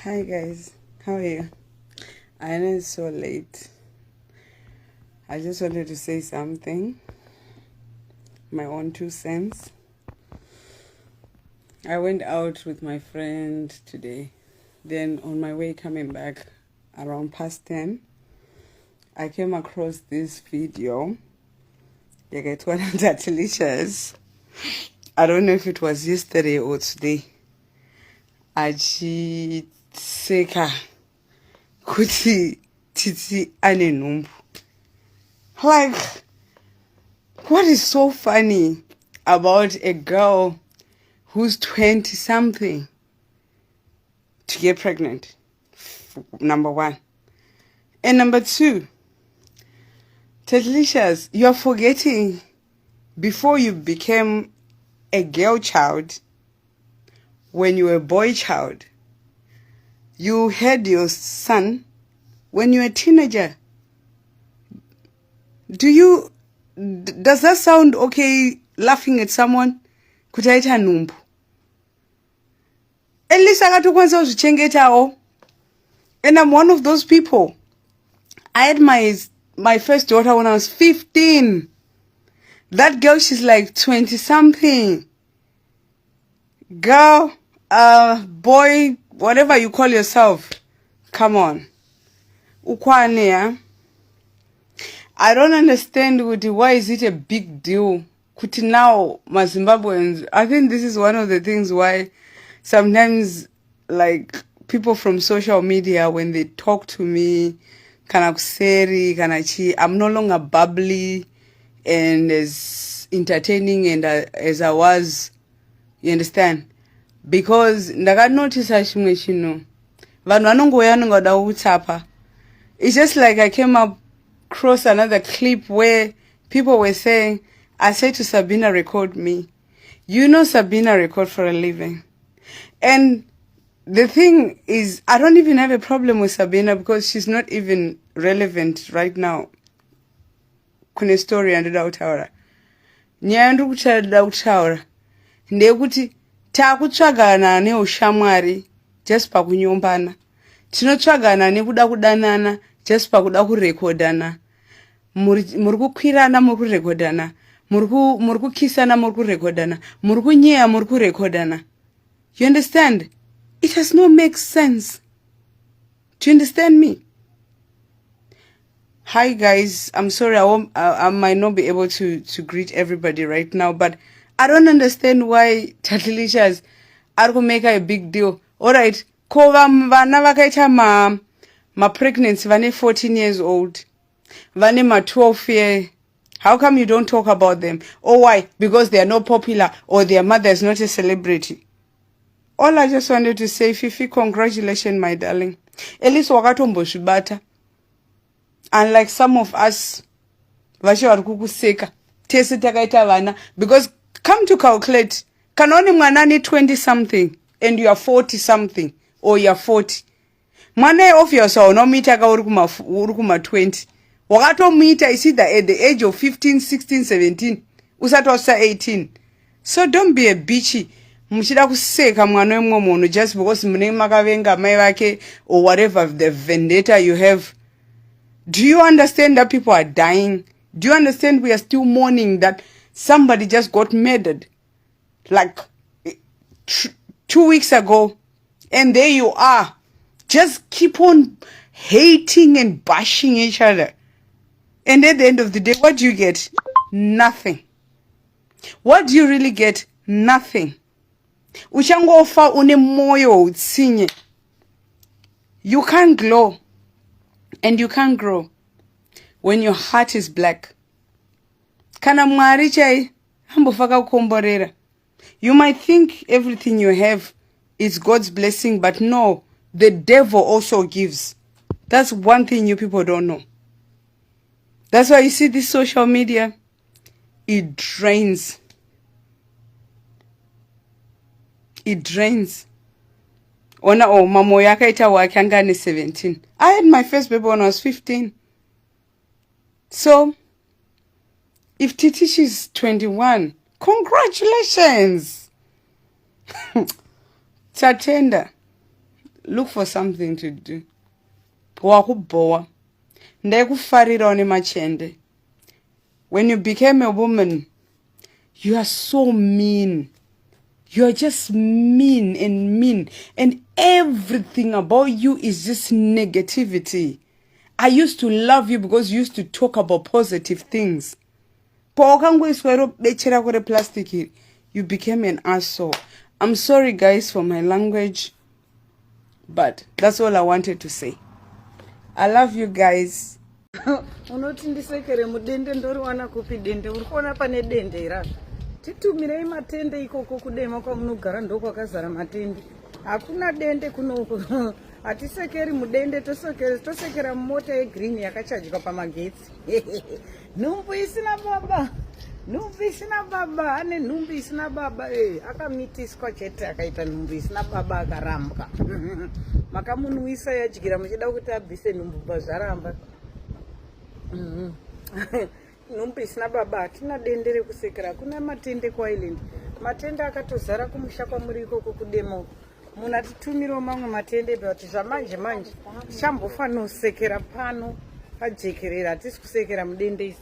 Hi guys, how are you? I know it's so late. I just wanted to say something, my own 2 cents. I went out with my friend today. Then on my way coming back around past 10, I came across this video. You get one of that delicious. I don't know if it was yesterday or today. Saka kuti titi ane nhumbu. Like, what is so funny about a girl who's 20 something to get pregnant? Number one. And number two, Delicious, you're forgetting before you became a girl child, when you were a boy child, you had your son when you were a teenager. Does that sound okay, laughing at someone? Kutaita numbu. At least I got to uzvichengetawo. And I'm one of those people. I had my first daughter when I was 15. That girl, she's like 20 something. Girl, boy, whatever you call yourself. Come on. Ukwane, yeah? I don't understand why is it a big deal. Kuti now, my Zimbabweans, I think this is one of the things why sometimes, like, people from social media, when they talk to me, I'm no longer bubbly and as entertaining and as I was. You understand? Because ndakanotice chimwe chino vanhu vanongoya vanongoda kutapa. It's just like I came across another clip where people were saying, I said to Sabina, record me. You know Sabina record for a living. And the thing is, I don't even have a problem with Sabina because she's not even relevant right now. Kune story andida kutaura. Nyaya ndikuda kutaura ndeyekuti takutsvagana neushamwari just pakunyombana. Tinotsvagana nekuda kudanana just pakuda kurekodana. Muri kukwirana muri kurekodana. Muri kukisana muri kurekodana. Muri kunyeya muri kurekodana. You understand? It does not make sense. Do you understand me? Hi guys, I'm sorry I might not be able to greet everybody right now, but I don't understand why Tatilicious are going to make a big deal. Alright, kova vana vakaita ma pregnancy vane 14 years old, vane ma 12 year. How come you don't talk about them? Oh, why? Because they are not popular or their mother is not a celebrity. All I just wanted to say, Fifi, congratulations, my darling. At least wakatombo shibata. Unlike some of us, vashi vari kukuseka tese takaita vana, because come to calculate, kanoni mwana ane 20 something and you are 40 something or you are 40. Mwana obviously unomita ka uri kuma 20. Wakatomita is either at the age of 15, 16, 17, usatosa 18. So don't be a bitchy. Muchida kuseka mwana wemwe munhu just because mune makavenga mai vake or whatever the vendetta you have. Do you understand that people are dying? Do you understand we are still mourning that somebody just got murdered? Like 2 weeks ago. And there you are. Just keep on hating and bashing each other. And at the end of the day, what do you get? Nothing. What do you really get? Nothing. Uchangofa une moyo utsinye. You can't glow. And you can't grow when your heart is black. Kana mwari chai hambofaka kukomborera. You might think everything you have is God's blessing, but no, the devil also gives. That's one thing you people don't know. That's why you see this social media, it drains. It drains. Ona mamo yakaita wake anga 17. I had my first baby when I was 15. So, if Titish is 21, congratulations! It's a tender. look for something to do. Wakuboa. Ndekufarira one machende. When you became a woman, you are so mean. You are just mean. And everything about you is just negativity. I used to love you because you used to talk about positive things. You became an asshole. I'm sorry guys for my language, but that's all I wanted to say. I love you guys. Unoti ndisekere mudende ndoriwana kupi dende urikuona pane dende ra titumirei matende ikoko kudema kwamunogara ndokwakazara matende hakuna dende kunoko hatisekeri mudende tosekera mota yegreen yakachajwa pamagetsi nhumbu isina baba ane nhumbu isina baba akamitiswa chete akaita nhumbu isina baba akarambwa makamunwisa yadyira muchida kuti abvise nhumbu pazvaramba nhumbu isina baba hatina dende rekusekera kuna matende kwaisland matende akatozara kumusha kwamuri ikoko kudemo munhu atitumirawo mamwe matende kuti zvamanje chambofanira kusekera pano pajekerera hatisi kusekera mudende isi